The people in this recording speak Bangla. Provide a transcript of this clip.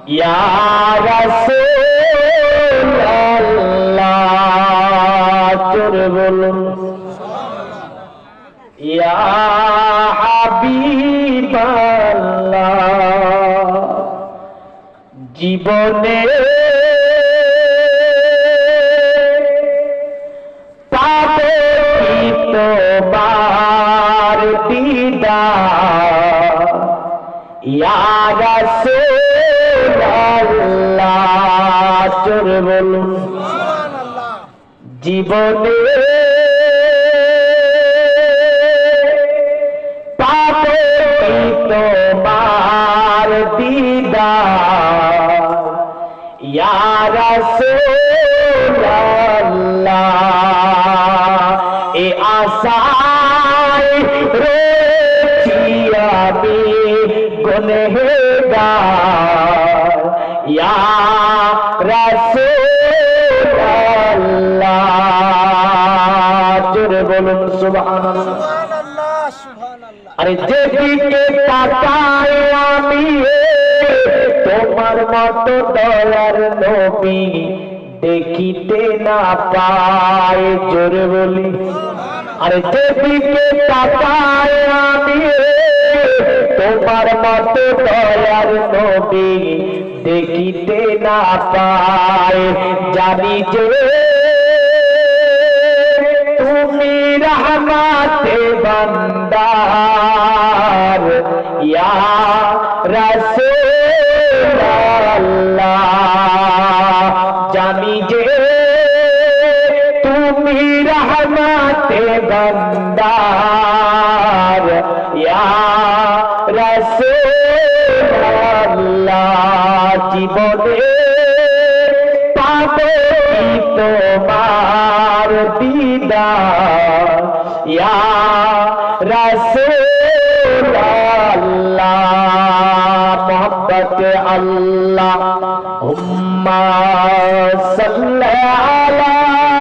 ইয়া রাসূলুল্লাহ জোরে বলুন ইয়া হাবিবাল্লাহ জীবনে পাবে কি তোমার দিদার ইয়া রাসূলুল্লাহ জোরে বলুন সুবহানাল্লাহ জীবনে পাবে কি তোমার দিদার ইয়া রাসূলুল্লাহ এ আশায় রয়েছি আমি গুনহগার ইয়া রাসূলুল্লাহ জোরে বলুন সুবহানাল্লাহ সুবহানাল্লাহ সুবহানাল্লাহ আরে যেদিকে তাকাই আমি তোমার মতো দয়ার নবী দেখিতে না পাই জোরে বলি আরে যেদিকে তাকাই আমি তোমার মতো দয়ার নবী দেখিতে না পাই জানি যে তুমি রহমতে বান্দার ইয়া রাসূলুল্লাহ জানি যে তুমি রহমতে বান্দার ইয়া রাসূলুল্লাহ জীবনে পাবে কি তোমার দিদার ইয়া রাসূলুল্লাহ মোহাম্মদ আল্লাহুম্মা সাল্লি আলা